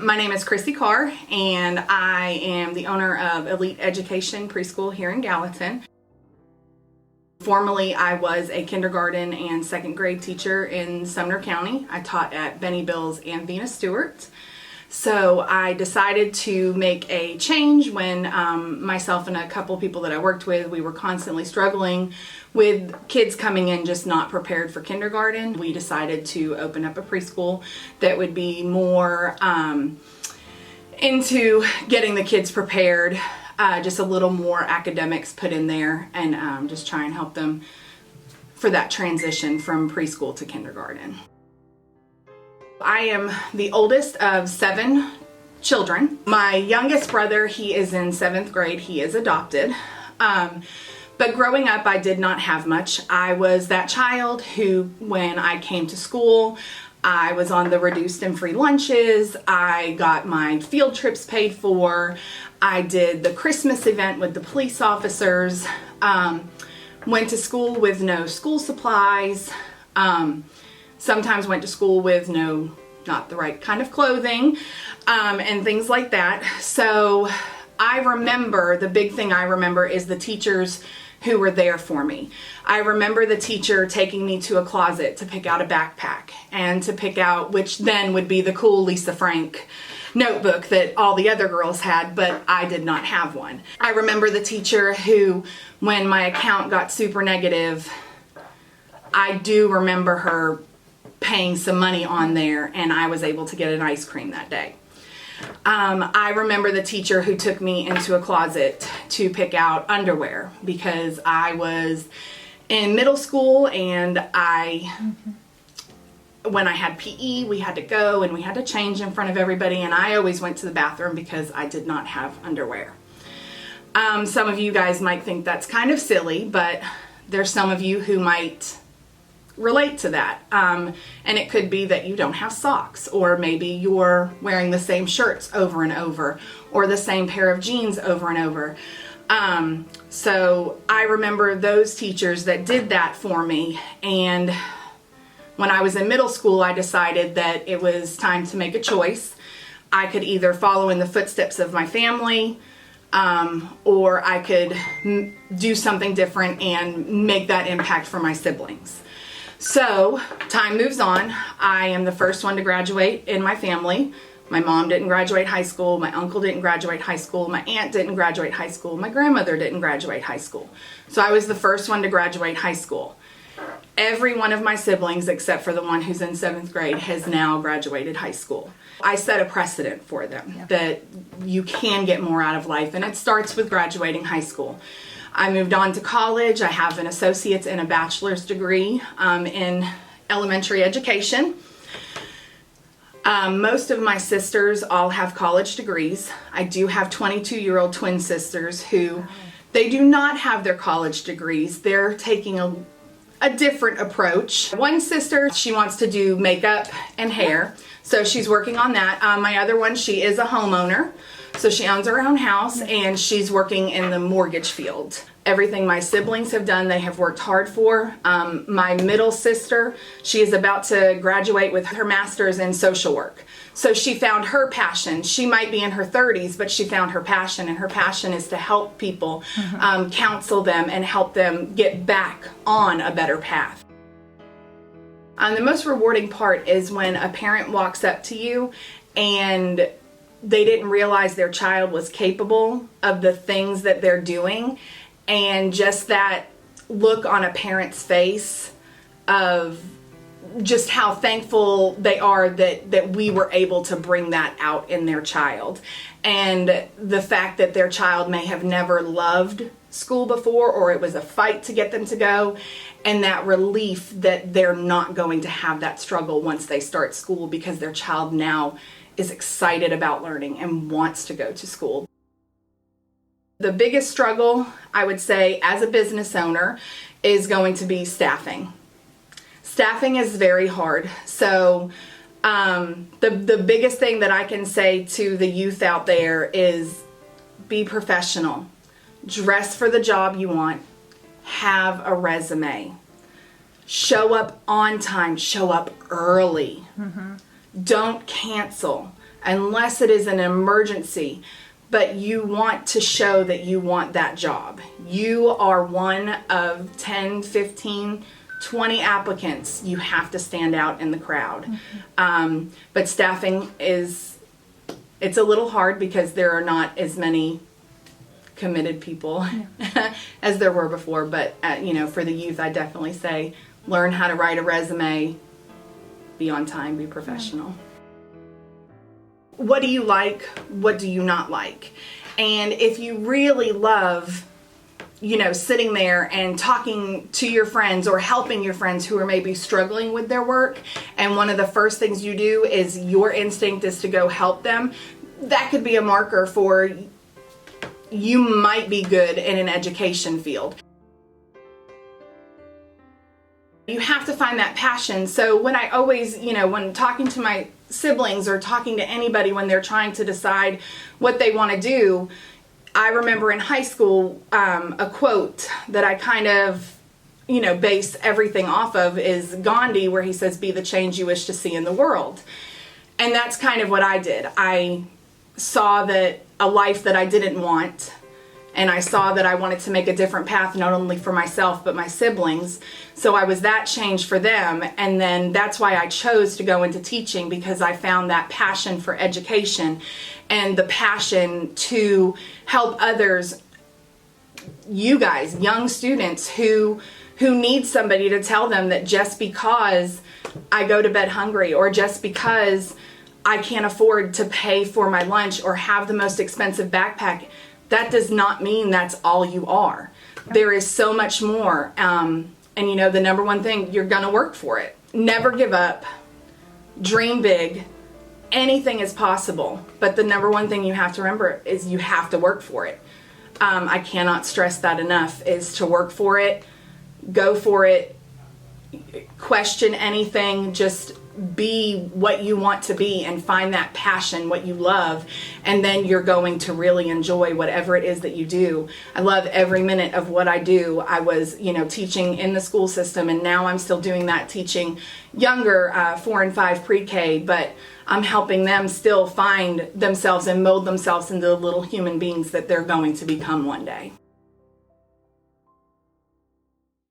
My name is Krissi Carr, and I am the owner of Elite Education Preschool here in Gallatin. Formerly, I was a kindergarten and second grade teacher in Sumner County. I taught at Benny Bills and Venus Stewart. So I decided to make a change when myself and a couple people that I worked with, we were constantly struggling with kids coming in just not prepared for kindergarten. We decided to open up a preschool that would be more into getting the kids prepared, just a little more academics put in there, and just try and help them for that transition from preschool to kindergarten. I am the oldest of 7 children. My youngest brother, he is in 7th grade. He is adopted. But growing up, I did not have much. I was that child who, when I came to school, I was on the reduced and free lunches. I got my field trips paid for. I did the Christmas event with the police officers. Went to school with no school supplies. Sometimes went to school with not the right kind of clothing, and things like that. So I remember, the big thing I remember is the teachers who were there for me. I remember the teacher taking me to a closet to pick out a backpack and to pick out, which then would be the cool Lisa Frank notebook that all the other girls had, but I did not have one. I remember the teacher who, when my account got super negative, I do remember her paying some money on there, and I was able to get an ice cream that day. I remember the teacher who took me into a closet to pick out underwear because I was in middle school, and when I had PE, we had to go and we had to change in front of everybody, and I always went to the bathroom because I did not have underwear. Some of you guys might think that's kind of silly, but there's some of you who might relate to that, and it could be that you don't have socks, or maybe you're wearing the same shirts over and over, or the same pair of jeans over and over. So I remember those teachers that did that for me, and when I was in middle school, I decided that it was time to make a choice. I could either follow in the footsteps of my family, or I could do something different and make that impact for my siblings. So time moves on. I am the first one to graduate in my family. My mom didn't graduate high school. My uncle didn't graduate high school. My aunt didn't graduate high school. My grandmother didn't graduate high school. So I was the first one to graduate high school. Every one of my siblings, except for the one who's in 7th grade, has now graduated high school. I set a precedent for them that you can get more out of life, and it starts with graduating high school. I moved on to college. I have an associate's and a bachelor's degree in elementary education. Most of my sisters all have college degrees. I do have 22-year-old twin sisters who, they do not have their college degrees. They're taking a different approach. One sister, she wants to do makeup and hair, so she's working on that. My other one, she is a homeowner. So she owns her own house, and she's working in the mortgage field. Everything my siblings have done, they have worked hard for. My middle sister, she is about to graduate with her master's in social work. So she found her passion. She might be in her 30s, but she found her passion, and her passion is to help people, counsel them, and help them get back on a better path. The most rewarding part is when a parent walks up to you and they didn't realize their child was capable of the things that they're doing, and just that look on a parent's face of just how thankful they are that we were able to bring that out in their child. And the fact that their child may have never loved school before, or it was a fight to get them to go, and that relief that they're not going to have that struggle once they start school, because their child now is excited about learning and wants to go to school. The biggest struggle, I would say, as a business owner is going to be staffing. Staffing is very hard. So the biggest thing that I can say to the youth out there is be professional. Dress for the job you want. Have a resume. Show up on time. Show up early. Don't cancel. unless it is an emergency. But you want to show that you want that job. You are one of 10, 15, 20 applicants. You have to stand out in the crowd. But staffing it's a little hard because there are not as many committed people as there were before. But, for the youth, I definitely say learn how to write a resume, be on time, be professional. What do you like? What do you not like? And if you really love, sitting there and talking to your friends or helping your friends who are maybe struggling with their work, and one of the first things you do is your instinct is to go help them, that could be a marker for you might be good in an education field. You have to find that passion. So when I always, when talking to my siblings or talking to anybody when they're trying to decide what they want to do, I remember in high school, a quote that I kind of, base everything off of is Gandhi, where he says, "Be the change you wish to see in the world." And that's kind of what I did. I saw that a life that I didn't want, and I saw that I wanted to make a different path, not only for myself, but my siblings. So I was that change for them. And then that's why I chose to go into teaching, because I found that passion for education and the passion to help others, you guys, young students who need somebody to tell them that just because I go to bed hungry, or just because I can't afford to pay for my lunch or have the most expensive backpack, that does not mean that's all you are. There is so much more. And the number one thing, you're gonna work for it. Never give up. Dream big. Anything is possible. But the number one thing you have to remember is you have to work for it. I cannot stress that enough, is to work for it. Go for it. Question anything. Just be what you want to be and find that passion, what you love, and then you're going to really enjoy whatever it is that you do. I love every minute of what I do. I was, teaching in the school system, and now I'm still doing that, teaching younger 4 and 5 pre-K, but I'm helping them still find themselves and mold themselves into the little human beings that they're going to become one day.